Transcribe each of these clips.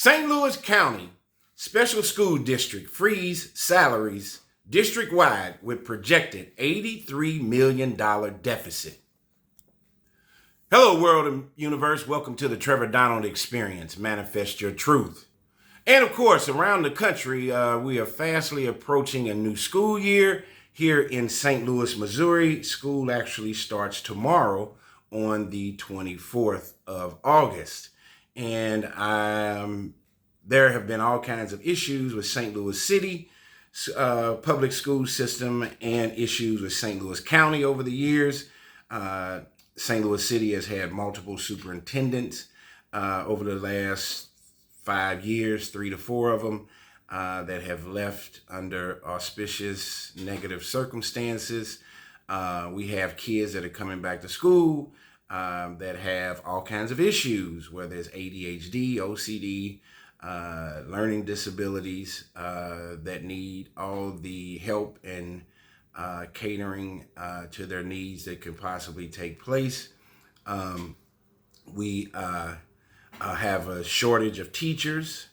St. Louis County Special School District frees salaries district-wide with projected $83 million deficit. Hello, world and universe. Welcome to the Trevor Donald Experience. Manifest your truth. And of course, around the country, we are fastly approaching a new school year. Here in St. Louis, Missouri, school actually starts tomorrow on the 24th of August. And there have been all kinds of issues with St. Louis City public school system and issues with St. Louis County over the years. St. Louis City has had multiple superintendents over the last 5 years, 3 to 4 of them, that have left under auspicious negative circumstances. We have kids that are coming back to school that have all kinds of issues, whether it's ADHD, OCD, learning disabilities, that need all the help and catering to their needs that could possibly take place. We have a shortage of teachers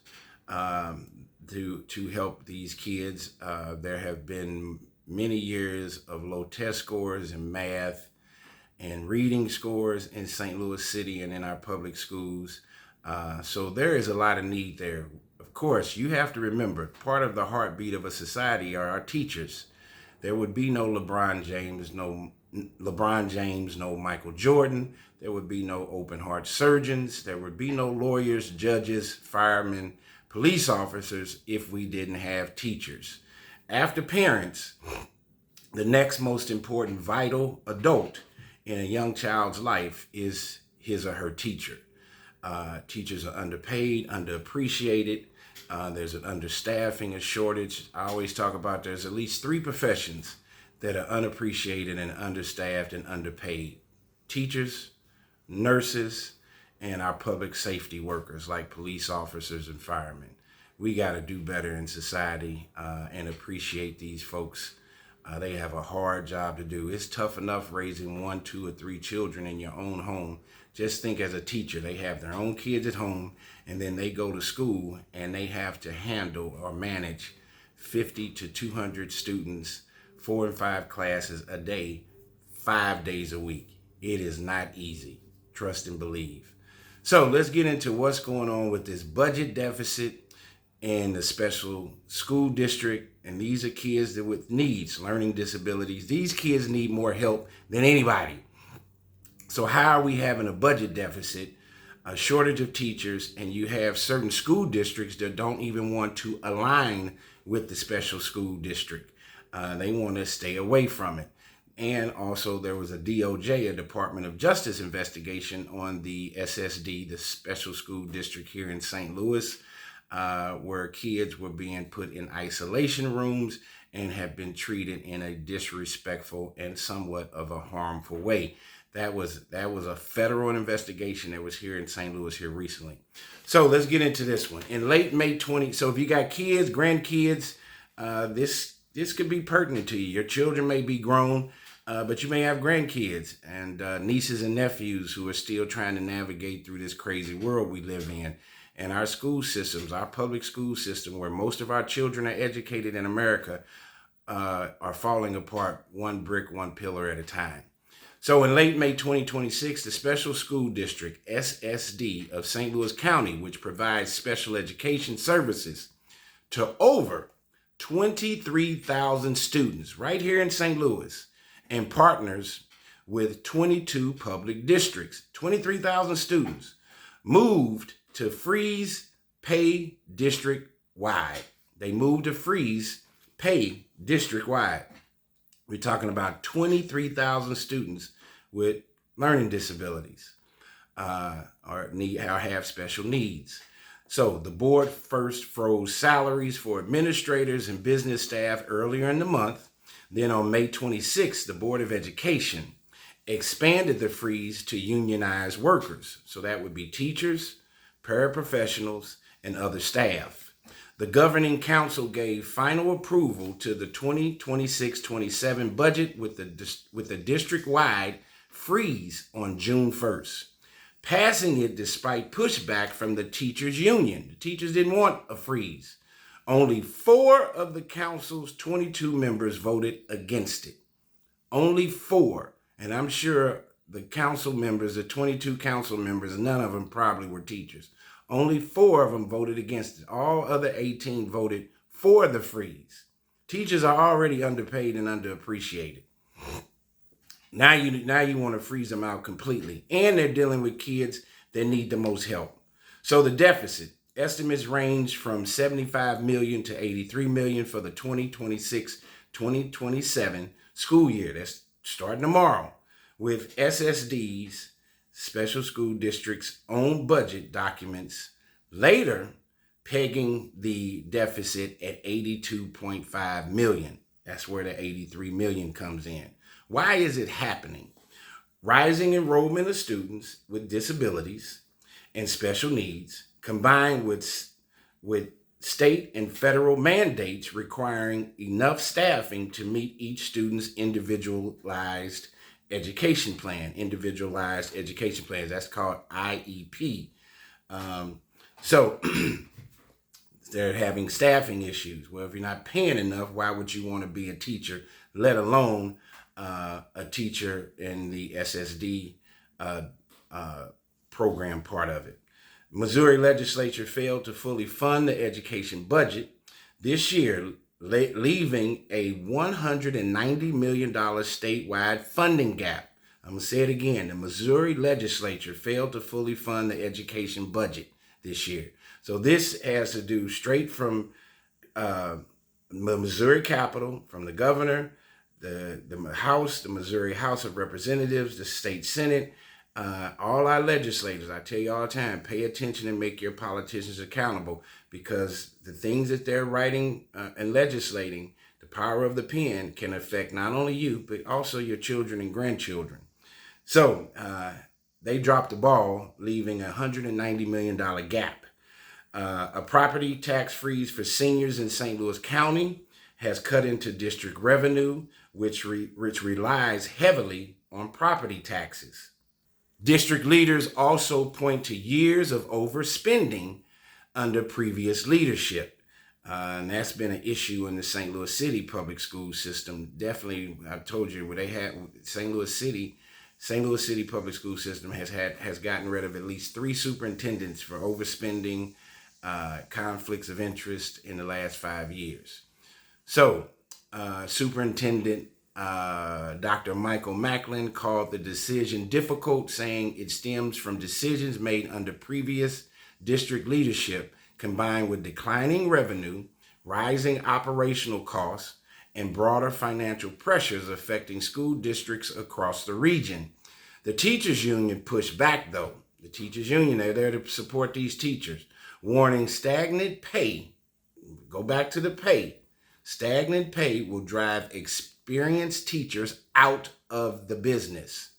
to help these kids. There have been many years of low test scores in math and reading scores in St. Louis City and in our public schools. So there is a lot of need there. Of course, you have to remember, part of the heartbeat of a society are our teachers. There would be no LeBron James, no Michael Jordan. There would be no open heart surgeons. There would be no lawyers, judges, firemen, police officers if we didn't have teachers. After parents, the next most important vital adult in a young child's life is his or her teacher. Teachers are underpaid, underappreciated. There's an understaffing, a shortage. I always talk about there's at least 3 professions that are unappreciated and understaffed and underpaid. Teachers, nurses, and our public safety workers like police officers and firemen. We got to do better in society and appreciate these folks. They have a hard job to do. It's tough enough raising 1, 2, or 3 children in your own home. Just think, as a teacher, they have their own kids at home, and then they go to school and they have to handle or manage 50 to 200 students, 4 and 5 classes a day, 5 days a week. It is not easy. Trust and believe. So let's get into what's going on with this budget deficit and the special school district. And these are kids that with needs, learning disabilities. These kids need more help than anybody. So how are we having a budget deficit, a shortage of teachers, and you have certain school districts that don't even want to align with the special school district? They want to stay away from it. And also there was a DOJ, a Department of Justice investigation on the SSD, the special school district here in St. Louis, where kids were being put in isolation rooms and have been treated in a disrespectful and somewhat of a harmful way. That was a federal investigation that was here in St. Louis here recently. So let's get into this one. In late May 20, so if you got kids, grandkids, this could be pertinent to you. Your children may be grown, but you may have grandkids and nieces and nephews who are still trying to navigate through this crazy world we live in. And our school systems, our public school system, where most of our children are educated in America, are falling apart one brick, one pillar at a time. So in late May 2026, the Special School District, SSD, of St. Louis County, which provides special education services to over 23,000 students right here in St. Louis, and partners with 22 public districts, 23,000 students, moved to freeze pay district-wide. They moved to freeze pay district-wide. We're talking about 23,000 students with learning disabilities or have special needs. So the board first froze salaries for administrators and business staff earlier in the month. Then on May 26th, the Board of Education expanded the freeze to unionized workers. So that would be teachers, paraprofessionals, and other staff. The governing council gave final approval to the 2026-27 budget with the district-wide freeze on June 1st. passing it despite pushback from the teachers' union. The teachers didn't want a freeze. Only 4 of the council's 22 members voted against it. Only 4. And I'm sure the council members, the 22 council members, none of them probably were teachers. Only 4 of them voted against it. All other 18 voted for the freeze. Teachers are already underpaid and underappreciated. Now you want to freeze them out completely. And they're dealing with kids that need the most help. So the deficit, estimates range from 75 million to 83 million for the 2026-2027 school year. That's starting tomorrow, with SSD's, Special School District's own budget documents later pegging the deficit at 82.5 million. That's where the 83 million comes in. Why is it happening? Rising enrollment of students with disabilities and special needs, combined with state and federal mandates requiring enough staffing to meet each student's individualized education plan. That's called IEP. So they're having staffing issues. Well, if you're not paying enough, why would you want to be a teacher, let alone a teacher in the SSD program part of it? Missouri legislature failed to fully fund the education budget this year, leaving a $190 million statewide funding gap. I'm going to say it again. The Missouri legislature failed to fully fund the education budget this year. So this has to do straight from the Missouri Capitol, from the governor, the House, the Missouri House of Representatives, the state Senate, all our legislators. I tell you all the time, pay attention and make your politicians accountable, because the things that they're writing and legislating, the power of the pen can affect not only you, but also your children and grandchildren. So they dropped the ball, leaving a $190 million gap. A property tax freeze for seniors in St. Louis County has cut into district revenue, which relies heavily on property taxes. District leaders also point to years of overspending under previous leadership. And that's been an issue in the St. Louis City public school system. Definitely, I've told you, where they had St. Louis City public school system has gotten rid of at least 3 superintendents for overspending, conflicts of interest in the last 5 years. So, Superintendent Dr. Michael Macklin called the decision difficult, saying it stems from decisions made under previous district leadership, combined with declining revenue, rising operational costs, and broader financial pressures affecting school districts across the region. The teachers union pushed back, though. The teachers union, they're there to support these teachers, warning stagnant pay. Go back to the pay. Stagnant pay will drive experienced teachers out of the business,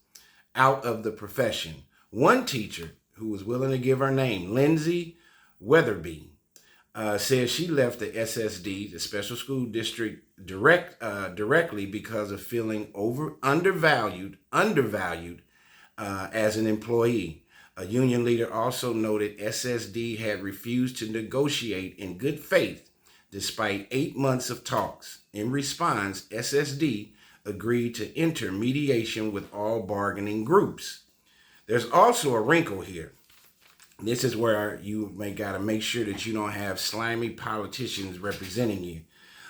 out of the profession. One teacher, who was willing to give her name, Lindsay Weatherby, says she left the SSD, the Special School District, directly because of feeling undervalued as an employee. A union leader also noted SSD had refused to negotiate in good faith despite 8 months of talks. In response, SSD agreed to enter mediation with all bargaining groups. There's also a wrinkle here. This is where you may got to make sure that you don't have slimy politicians representing you.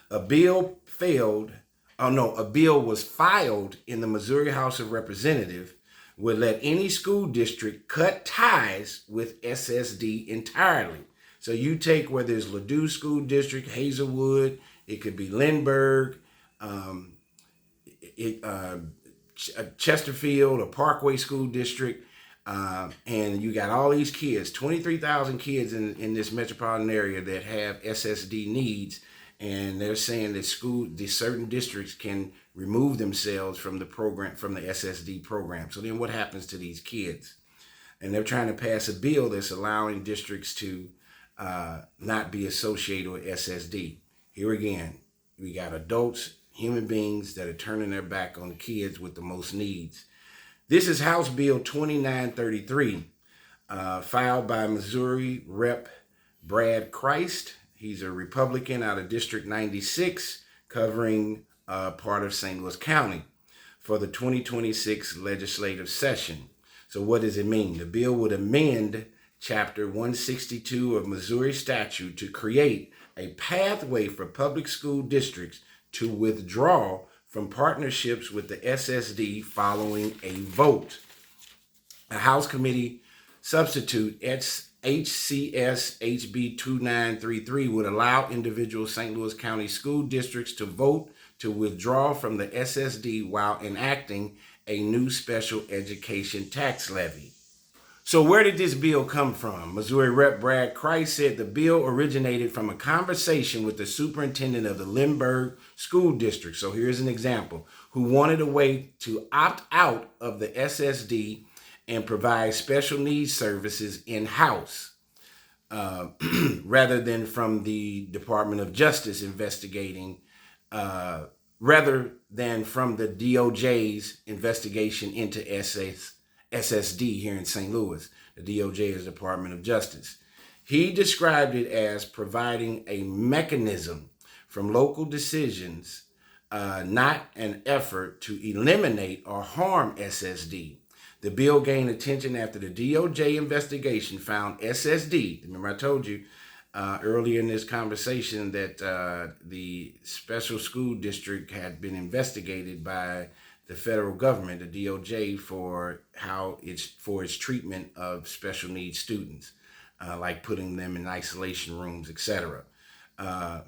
A bill was filed in the Missouri House of Representatives would let any school district cut ties with SSD entirely. So you take whether it's Ladue School District, Hazelwood, it could be Lindbergh, Chesterfield or Parkway School District, and you got all these kids, 23,000 kids in this metropolitan area that have SSD needs, and they're saying that certain districts can remove themselves from the program, from the SSD program. So then what happens to these kids? And they're trying to pass a bill that's allowing districts to not be associated with SSD. Here again, we got adults, human beings that are turning their back on kids with the most needs. This is House Bill 2933. filed by Missouri Rep. Brad Christ. He's a Republican out of District 96, covering part of St. Louis County for the 2026 legislative session. So what does it mean? The bill would amend Chapter 162 of Missouri statute to create a pathway for public school districts to withdraw from partnerships with the SSD following a vote. A House committee substitute HCS HB 2933 would allow individual St. Louis County school districts to vote to withdraw from the SSD while enacting a new special education tax levy. So where did this bill come from? Missouri Rep. Brad Christ said the bill originated from a conversation with the superintendent of the Lindbergh School District. So here's an example, who wanted a way to opt out of the SSD and provide special needs services in-house rather than from the Department of Justice investigating, rather than from the DOJ's investigation into SSD here in St. Louis. The DOJ is Department of Justice. He described it as providing a mechanism from local decisions, not an effort to eliminate or harm SSD. The bill gained attention after the DOJ investigation found SSD. Remember I told you earlier in this conversation that the special school district had been investigated by the federal government, the DOJ, for its treatment of special needs students, like putting them in isolation rooms, etc.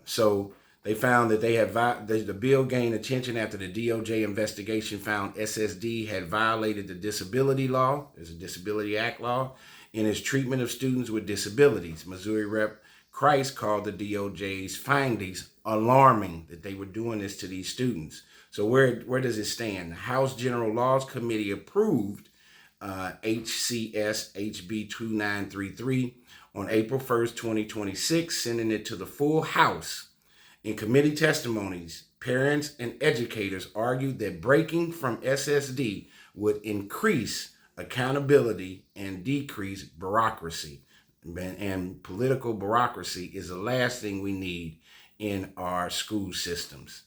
So they found that the bill gained attention after the DOJ investigation found SSD had violated the disability law, there's a Disability Act law, in its treatment of students with disabilities. Missouri Rep. Christ called the DOJ's findings alarming, that they were doing this to these students. So where does it stand? The House General Laws Committee approved HCS HB 2933 on April 1st, 2026, sending it to the full House. In committee testimonies, parents and educators argued that breaking from SSD would increase accountability and decrease bureaucracy. And political bureaucracy is the last thing we need in our school systems.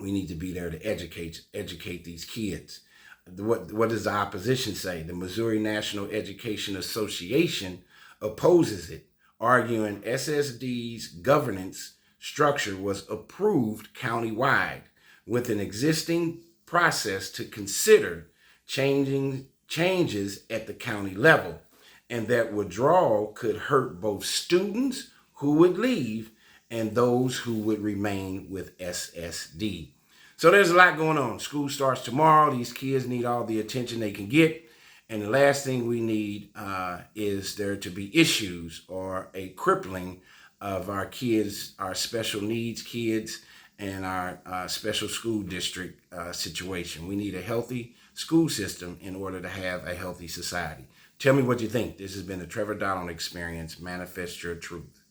We need to be there to educate these kids. What does the opposition say? The Missouri National Education Association opposes it, arguing SSD's governance structure was approved countywide with an existing process to consider changes at the county level, and that withdrawal could hurt both students who would leave and those who would remain with SSD. So there's a lot going on. School starts tomorrow. These kids need all the attention they can get. And the last thing we need is there to be issues or a crippling of our kids, our special needs kids, and our special school district situation. We need a healthy school system in order to have a healthy society. Tell me what you think. This has been the Trevor Donald Experience. Manifest your truth.